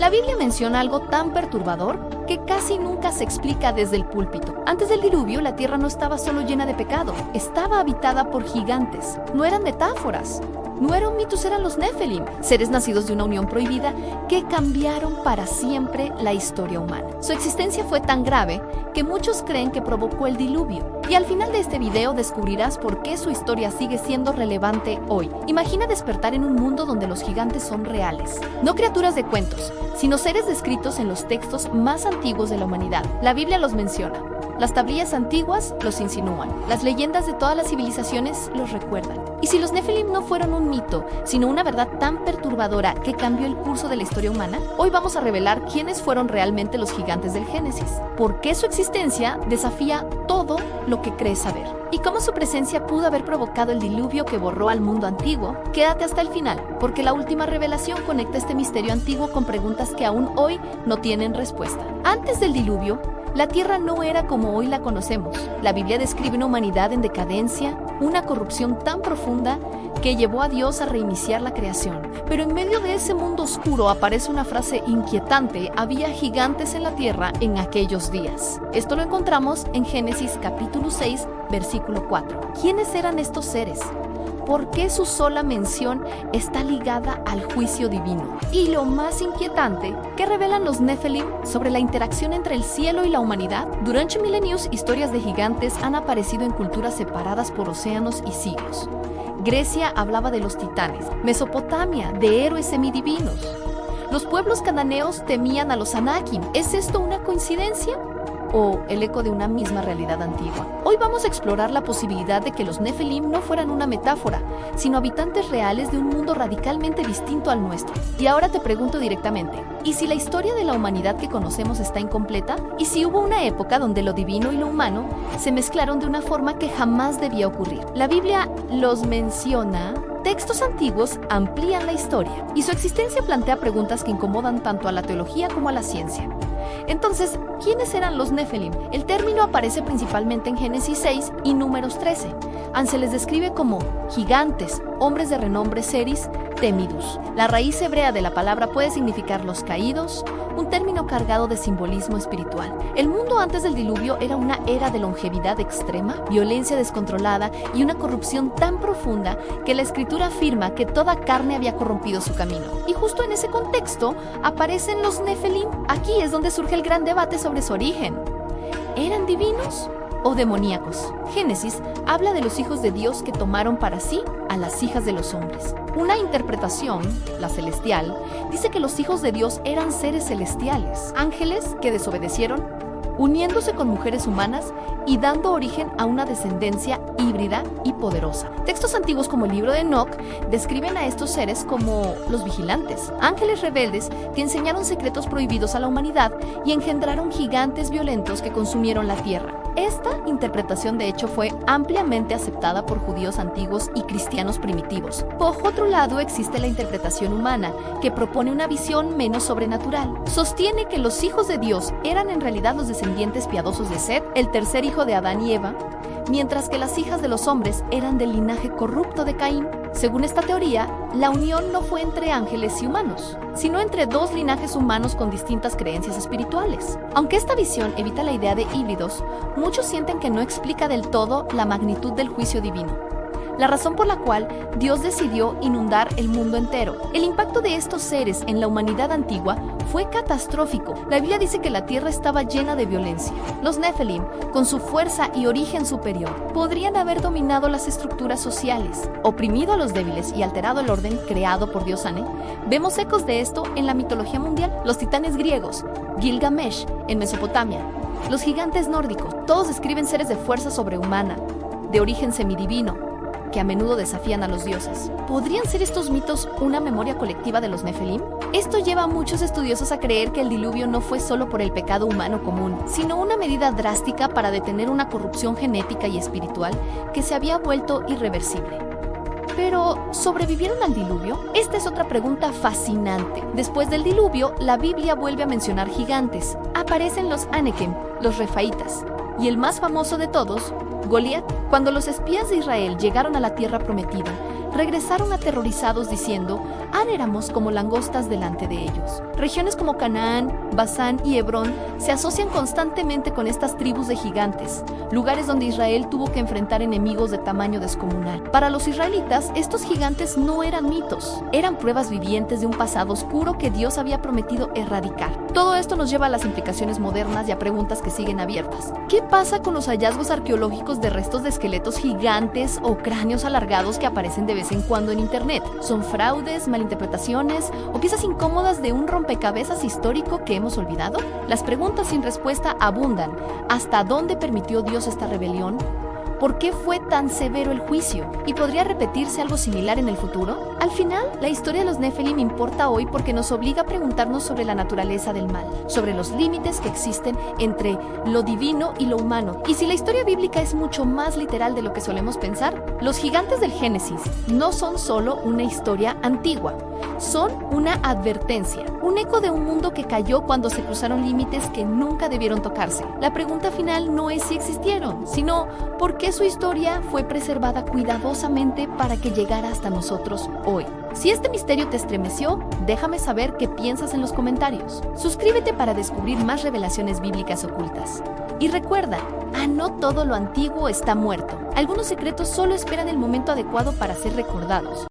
La Biblia menciona algo tan perturbador que casi nunca se explica desde el púlpito. Antes del diluvio, la tierra no estaba solo llena de pecado, estaba habitada por gigantes. No eran metáforas, no eran mitos, eran los Nefelim, seres nacidos de una unión prohibida que cambiaron para siempre la historia humana. Su existencia fue tan grave que muchos creen que provocó el diluvio. Y al final de este video descubrirás por qué su historia sigue siendo relevante hoy. Imagina despertar en un mundo donde los gigantes son reales, no criaturas de cuentos, sino seres descritos en los textos más antiguos de la humanidad. La Biblia los menciona. Las tablillas antiguas los insinúan. Las leyendas de todas las civilizaciones los recuerdan. Y si los Nefelim no fueron un mito, sino una verdad tan perturbadora que cambió el curso de la historia humana, hoy vamos a revelar quiénes fueron realmente los gigantes del Génesis, por qué su existencia desafía todo lo que crees saber, y cómo su presencia pudo haber provocado el diluvio que borró al mundo antiguo. Quédate hasta el final, porque la última revelación conecta este misterio antiguo con preguntas que aún hoy no tienen respuesta. Antes del diluvio, la tierra no era como hoy la conocemos. La Biblia describe una humanidad en decadencia, una corrupción tan profunda que llevó a Dios a reiniciar la creación. Pero en medio de ese mundo oscuro aparece una frase inquietante: había gigantes en la tierra en aquellos días. Esto lo encontramos en Génesis capítulo 6, versículo 4. ¿Quiénes eran estos seres? ¿Por qué su sola mención está ligada al juicio divino? Y lo más inquietante, ¿qué revelan los Nefelim sobre la interacción entre el cielo y la humanidad? Durante milenios, historias de gigantes han aparecido en culturas separadas por océanos y siglos. Grecia hablaba de los titanes, Mesopotamia de héroes semidivinos. Los pueblos cananeos temían a los Anakim. ¿Es esto una coincidencia o el eco de una misma realidad antigua? Hoy vamos a explorar la posibilidad de que los Nefelim no fueran una metáfora, sino habitantes reales de un mundo radicalmente distinto al nuestro. Y ahora te pregunto directamente, ¿y si la historia de la humanidad que conocemos está incompleta? ¿Y si hubo una época donde lo divino y lo humano se mezclaron de una forma que jamás debía ocurrir? La Biblia los menciona. Textos antiguos amplían la historia, y su existencia plantea preguntas que incomodan tanto a la teología como a la ciencia. Entonces, ¿quiénes eran los Nefelim? El término aparece principalmente en Génesis 6 y Números 13. Se les describe como gigantes, hombres de renombre seris, temidus. La raíz hebrea de la palabra puede significar los caídos, un término cargado de simbolismo espiritual. El mundo antes del diluvio era una era de longevidad extrema, violencia descontrolada y una corrupción tan profunda que la escritura afirma que toda carne había corrompido su camino. Y justo en ese contexto aparecen los Nefelim. Aquí es donde surge el gran debate sobre su origen. ¿Eran divinos o demoníacos? Génesis habla de los hijos de Dios que tomaron para sí a las hijas de los hombres. Una interpretación, la celestial, dice que los hijos de Dios eran seres celestiales, ángeles que desobedecieron, uniéndose con mujeres humanas y dando origen a una descendencia híbrida y poderosa. Textos antiguos como el libro de Enoc describen a estos seres como los vigilantes, ángeles rebeldes que enseñaron secretos prohibidos a la humanidad y engendraron gigantes violentos que consumieron la tierra. Esta interpretación de hecho fue ampliamente aceptada por judíos antiguos y cristianos primitivos. Por otro lado, existe la interpretación humana, que propone una visión menos sobrenatural. Sostiene que los hijos de Dios eran en realidad los descendientes piadosos de Set, el tercer hijo de Adán y Eva, mientras que las hijas de los hombres eran del linaje corrupto de Caín. Según esta teoría, la unión no fue entre ángeles y humanos, sino entre dos linajes humanos con distintas creencias espirituales. Aunque esta visión evita la idea de híbridos, muchos sienten que no explica del todo la magnitud del juicio divino, la razón por la cual Dios decidió inundar el mundo entero. El impacto de estos seres en la humanidad antigua fue catastrófico. La Biblia dice que la tierra estaba llena de violencia. Los Nefelim, con su fuerza y origen superior, podrían haber dominado las estructuras sociales, oprimido a los débiles y alterado el orden creado por Dios Ane. Vemos ecos de esto en la mitología mundial. Los titanes griegos, Gilgamesh en Mesopotamia, los gigantes nórdicos, todos describen seres de fuerza sobrehumana, de origen semidivino, que a menudo desafían a los dioses. ¿Podrían ser estos mitos una memoria colectiva de los Nefelim? Esto lleva a muchos estudiosos a creer que el diluvio no fue solo por el pecado humano común, sino una medida drástica para detener una corrupción genética y espiritual que se había vuelto irreversible. Pero, ¿sobrevivieron al diluvio? Esta es otra pregunta fascinante. Después del diluvio, la Biblia vuelve a mencionar gigantes. Aparecen los Anakim, los Refaitas, y el más famoso de todos, Goliat. Cuando los espías de Israel llegaron a la tierra prometida, regresaron aterrorizados diciendo: éramos como langostas delante de ellos. Regiones como Canaán, Basán y Hebrón se asocian constantemente con estas tribus de gigantes, lugares donde Israel tuvo que enfrentar enemigos de tamaño descomunal. Para los israelitas, estos gigantes no eran mitos, eran pruebas vivientes de un pasado oscuro que Dios había prometido erradicar. Todo esto nos lleva a las implicaciones modernas y a preguntas que siguen abiertas. ¿Qué pasa con los hallazgos arqueológicos de restos de esqueletos gigantes o cráneos alargados que aparecen de vez en cuando en internet? ¿Son fraudes, malinterpretaciones o piezas incómodas de un rompecabezas histórico que hemos olvidado? Las preguntas sin respuesta abundan. ¿Hasta dónde permitió Dios esta rebelión? ¿Por qué fue tan severo el juicio? ¿Y podría repetirse algo similar en el futuro? Al final, la historia de los Nefelim importa hoy porque nos obliga a preguntarnos sobre la naturaleza del mal, sobre los límites que existen entre lo divino y lo humano. Y si la historia bíblica es mucho más literal de lo que solemos pensar, los gigantes del Génesis no son solo una historia antigua, son una advertencia, un eco de un mundo que cayó cuando se cruzaron límites que nunca debieron tocarse. La pregunta final no es si existieron, sino por qué su historia fue preservada cuidadosamente para que llegara hasta nosotros hoy. Si este misterio te estremeció, déjame saber qué piensas en los comentarios. Suscríbete para descubrir más revelaciones bíblicas ocultas. Y recuerda, no todo lo antiguo está muerto. Algunos secretos solo esperan el momento adecuado para ser recordados.